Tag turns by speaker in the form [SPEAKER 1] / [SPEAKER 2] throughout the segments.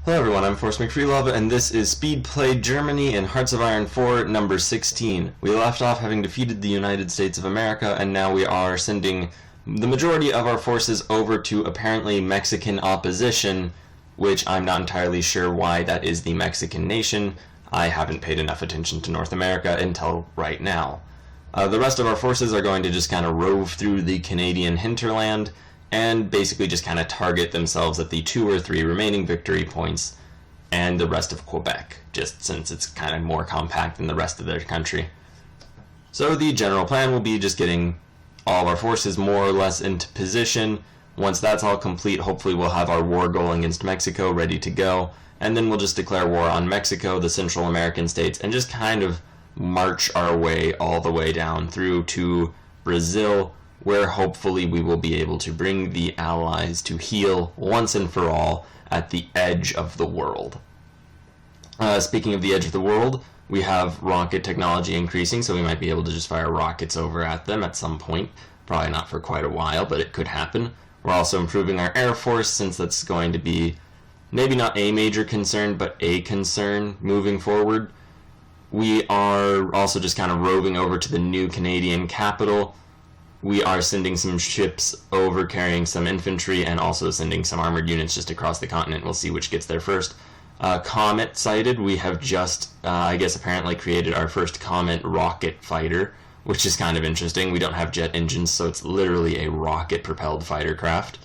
[SPEAKER 1] Hello everyone, I'm Force McFreelove, and this is Speedplay Germany in Hearts of Iron 4, number 16. We left off having defeated the United States of America, and now we are sending the majority of our forces over to apparently Mexican opposition, which I'm not entirely sure why that is the Mexican nation. I haven't paid enough attention to North America until right now. The rest of our forces are going to just kind of rove through the Canadian hinterland, and basically just kind of target themselves at the 2 or 3 remaining victory points and the rest of Quebec, just since it's kind of more compact than the rest of their country. So the general plan will be just getting all of our forces more or less into position. Once that's all complete, hopefully we'll have our war goal against Mexico ready to go, and then we'll just declare war on Mexico, the Central American states, and just kind of march our way all the way down through to Brazil, where hopefully we will be able to bring the Allies to heel once and for all at the edge of the world. Speaking of the edge of the world, we have rocket technology increasing, so we might be able to just fire rockets over at them at some point. Probably not for quite a while, but it could happen. We're also improving our Air Force, since that's going to be maybe not a major concern, but a concern moving forward. We are also just kind of roving over to the new Canadian capital. We are sending some ships over carrying some infantry and also sending some armored units just across the continent. We'll see which gets there first. Comet sighted. We have just, I guess, apparently created our first Comet rocket fighter, which is kind of interesting. We don't have jet engines, so it's literally a rocket-propelled fighter craft,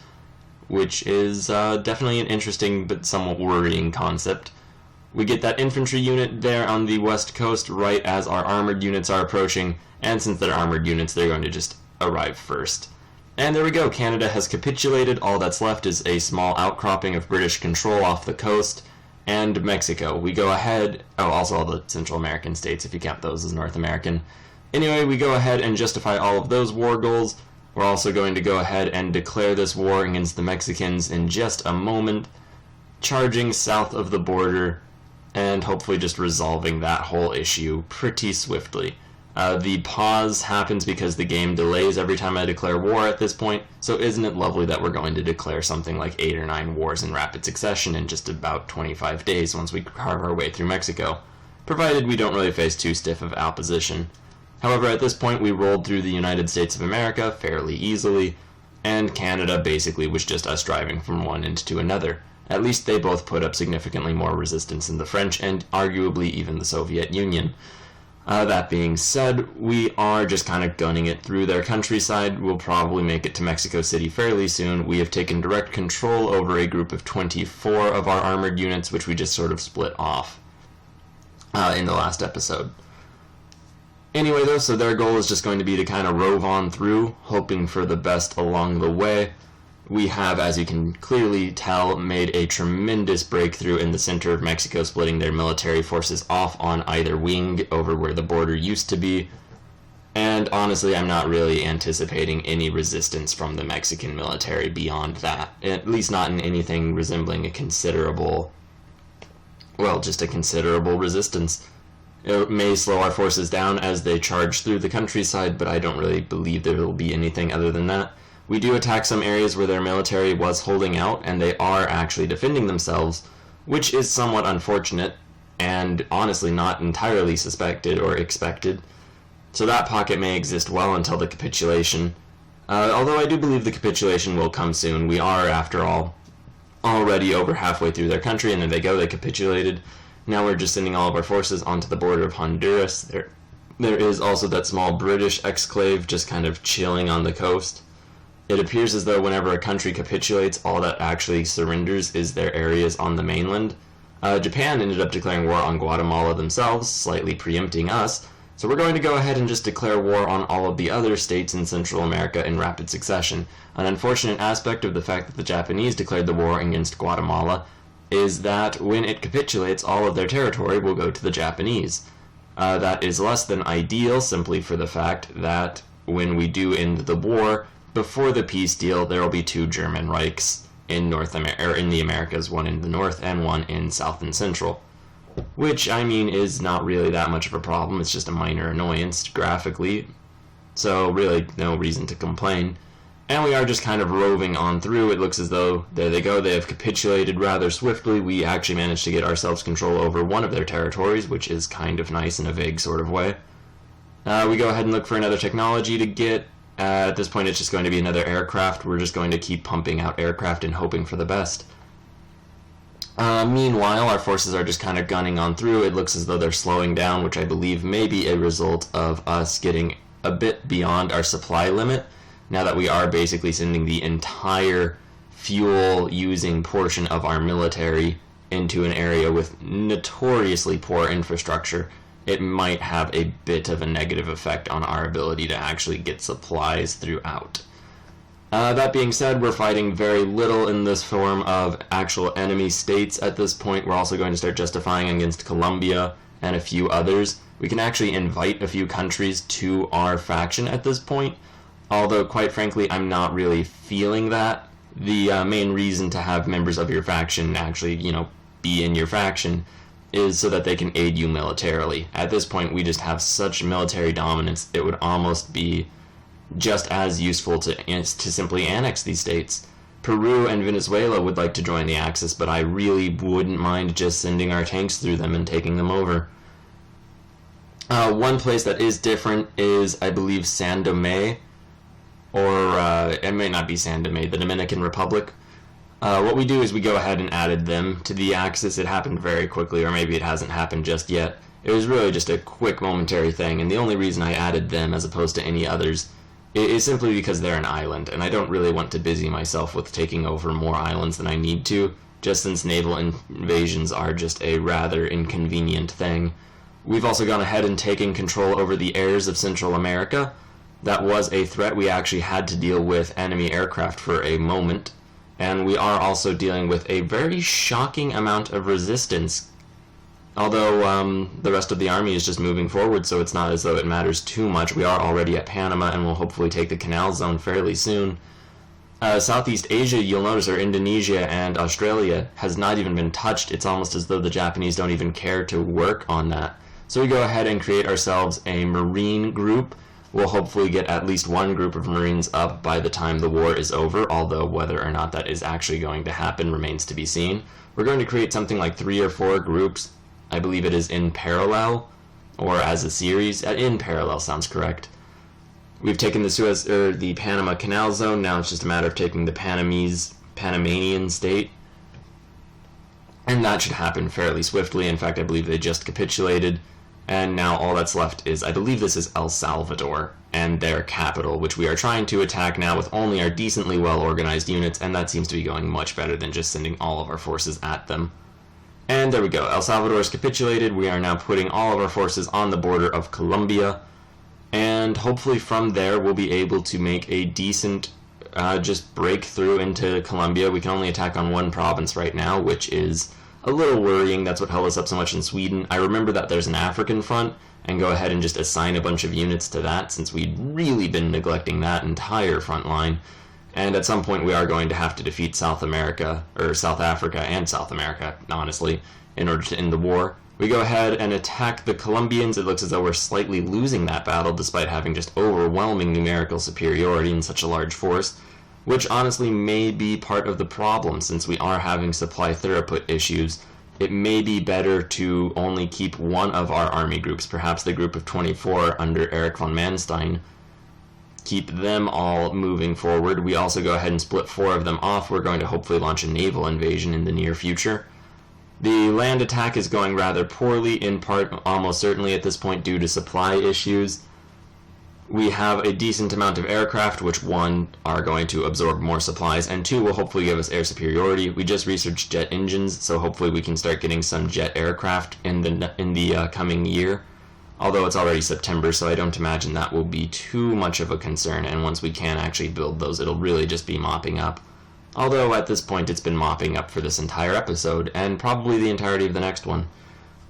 [SPEAKER 1] which is definitely an interesting but somewhat worrying concept. We get that infantry unit there on the west coast right as our armored units are approaching, and since they're armored units, they're going to just arrive first. And there we go, Canada has capitulated. All that's left is a small outcropping of British control off the coast, and Mexico. We go ahead, also all the Central American states, if you count those as North American. Anyway, we go ahead and justify all of those war goals. We're also going to go ahead and declare this war against the Mexicans in just a moment, charging south of the border, and hopefully just resolving that whole issue pretty swiftly. The pause happens because the game delays every time I declare war at this point, so isn't it lovely that we're going to declare something like 8 or 9 wars in rapid succession in just about 25 days once we carve our way through Mexico, provided we don't really face too stiff of opposition. However, at this point we rolled through the United States of America fairly easily, and Canada basically was just us driving from one end to another. At least they both put up significantly more resistance than the French, and arguably even the Soviet Union. That being said, we are just kind of gunning it through their countryside. We'll probably make it to Mexico City fairly soon. We have taken direct control over a group of 24 of our armored units, which we just sort of split off in the last episode. Anyway, though, so their goal is just going to be to kind of rove on through, hoping for the best along the way. We have, as you can clearly tell, made a tremendous breakthrough in the center of Mexico, splitting their military forces off on either wing over where the border used to be. And honestly, I'm not really anticipating any resistance from the Mexican military beyond that. At least not in anything resembling a considerable, just a considerable resistance. It may slow our forces down as they charge through the countryside, but I don't really believe there will be anything other than that. We do attack some areas where their military was holding out, and they are actually defending themselves, which is somewhat unfortunate, and honestly not entirely suspected or expected. So that pocket may exist well until the capitulation. Although I do believe the capitulation will come soon. We are, after all, already over halfway through their country, and there they go, they capitulated. Now we're just sending all of our forces onto the border of Honduras. There is also that small British exclave just kind of chilling on the coast. It appears as though whenever a country capitulates, all that actually surrenders is their areas on the mainland. Japan ended up declaring war on Guatemala themselves, slightly preempting us, so we're going to go ahead and just declare war on all of the other states in Central America in rapid succession. An unfortunate aspect of the fact that the Japanese declared the war against Guatemala is that when it capitulates, all of their territory will go to the Japanese. That is less than ideal, simply for the fact that when we do end the war, before the peace deal, there will be 2 German Reichs in in the Americas, one in the north and one in south and central. Which, I mean, is not really that much of a problem. It's just a minor annoyance graphically. So really, no reason to complain. And we are just kind of roving on through. It looks as though, there they go, they have capitulated rather swiftly. We actually managed to get ourselves control over one of their territories, which is kind of nice in a vague sort of way. We go ahead and look for another technology to get. At this point, it's just going to be another aircraft. We're just going to keep pumping out aircraft and hoping for the best. Meanwhile, our forces are just kind of gunning on through. It looks as though they're slowing down, which I believe may be a result of us getting a bit beyond our supply limit, now that we are basically sending the entire fuel-using portion of our military into an area with notoriously poor infrastructure. It might have a bit of a negative effect on our ability to actually get supplies throughout. That being said, we're fighting very little in this form of actual enemy states at this point. We're also going to start justifying against Colombia and a few others. We can actually invite a few countries to our faction at this point, although quite frankly I'm not really feeling that. The main reason to have members of your faction actually, be in your faction is so that they can aid you militarily. At this point we just have such military dominance, it would almost be just as useful to simply annex these states. Peru and Venezuela would like to join the Axis, but I really wouldn't mind just sending our tanks through them and taking them over. One place that is different is, I believe, San Dome, or it may not be San Dome, the Dominican Republic. What we do is we go ahead and added them to the Axis. It happened very quickly, or maybe it hasn't happened just yet. It was really just a quick momentary thing, and the only reason I added them as opposed to any others is simply because they're an island, and I don't really want to busy myself with taking over more islands than I need to, just since naval invasions are just a rather inconvenient thing. We've also gone ahead and taken control over the airs of Central America. That was a threat. We actually had to deal with enemy aircraft for a moment, and we are also dealing with a very shocking amount of resistance. Although the rest of the army is just moving forward, so it's not as though it matters too much. We are already at Panama, and we'll hopefully take the Canal zone fairly soon. Southeast Asia, you'll notice, or Indonesia and Australia, has not even been touched. It's almost as though the Japanese don't even care to work on that. So we go ahead and create ourselves a Marine group. We'll hopefully get at least one group of Marines up by the time the war is over, although whether or not that is actually going to happen remains to be seen. We're going to create something like 3 or 4 groups. I believe it is in parallel, or as a series. In parallel sounds correct. We've taken the Panama Canal zone. Now it's just a matter of taking the Panamanian state, and that should happen fairly swiftly. In fact, I believe they just capitulated, and now all that's left is, I believe this is El Salvador and their capital, which we are trying to attack now with only our decently well-organized units, and that seems to be going much better than just sending all of our forces at them. And there we go, El Salvador is capitulated. We are now putting all of our forces on the border of Colombia, and hopefully from there we'll be able to make a decent just breakthrough into Colombia. We can only attack on one province right now, which is a little worrying. That's what held us up so much in Sweden. I remember that there's an African front, and go ahead and just assign a bunch of units to that, since we'd really been neglecting that entire front line. And at some point we are going to have to defeat South America, or South Africa and South America, honestly, in order to end the war. We go ahead and attack the Colombians. It looks as though we're slightly losing that battle, despite having just overwhelming numerical superiority in such a large force, which honestly may be part of the problem, since we are having supply throughput issues. It may be better to only keep one of our army groups, perhaps the group of 24 under Erich von Manstein. Keep them all moving forward. We also go ahead and split 4 of them off. We're going to hopefully launch a naval invasion in the near future. The land attack is going rather poorly, in part almost certainly at this point due to supply issues. We have a decent amount of aircraft, which 1 are going to absorb more supplies, and 2 will hopefully give us air superiority. We just researched jet engines, so hopefully we can start getting some jet aircraft in the coming year. Although it's already September, so I don't imagine that will be too much of a concern, and once we can actually build those, it'll really just be mopping up. Although at this point it's been mopping up for this entire episode, and probably the entirety of the next one.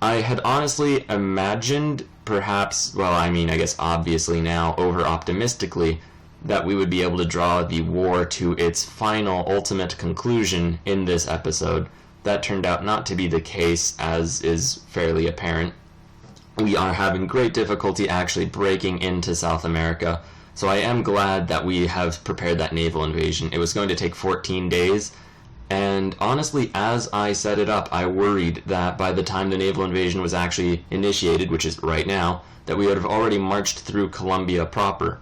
[SPEAKER 1] I had honestly imagined, perhaps, well, I guess obviously now, over-optimistically, that we would be able to draw the war to its final, ultimate conclusion in this episode. That turned out not to be the case, as is fairly apparent. We are having great difficulty actually breaking into South America. So I am glad that we have prepared that naval invasion. It was going to take 14 days, and honestly, as I set it up, I worried that by the time the naval invasion was actually initiated, which is right now, that we would have already marched through Colombia proper.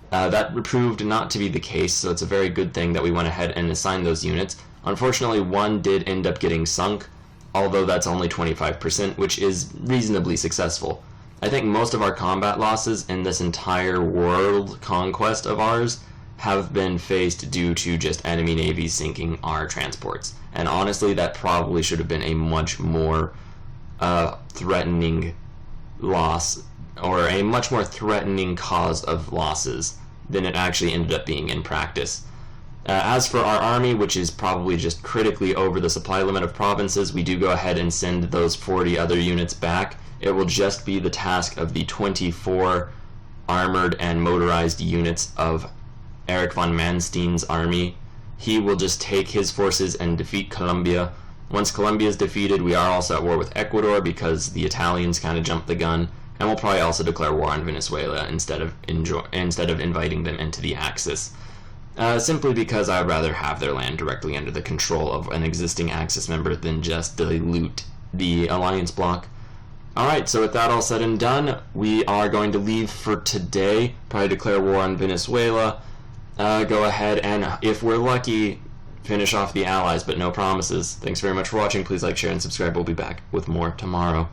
[SPEAKER 1] That proved not to be the case, so it's a very good thing that we went ahead and assigned those units. Unfortunately, one did end up getting sunk, although that's only 25%, which is reasonably successful. I think most of our combat losses in this entire world conquest of ours have been faced due to just enemy navies sinking our transports. And honestly, that probably should have been a much more threatening loss, or a much more threatening cause of losses than it actually ended up being in practice. As for our army, which is probably just critically over the supply limit of provinces, we do go ahead and send those 40 other units back. It will just be the task of the 24 armored and motorized units of Erich von Manstein's army. He will just take his forces and defeat Colombia. Once Colombia is defeated, we are also at war with Ecuador because the Italians kind of jumped the gun, and we'll probably also declare war on Venezuela instead of inviting them into the Axis. Simply because I'd rather have their land directly under the control of an existing Axis member than just dilute the alliance bloc. Alright, so with that all said and done, we are going to leave for today, probably declare war on Venezuela, go ahead and, if we're lucky, finish off the Allies, but no promises. Thanks very much for watching. Please like, share, and subscribe. We'll be back with more tomorrow.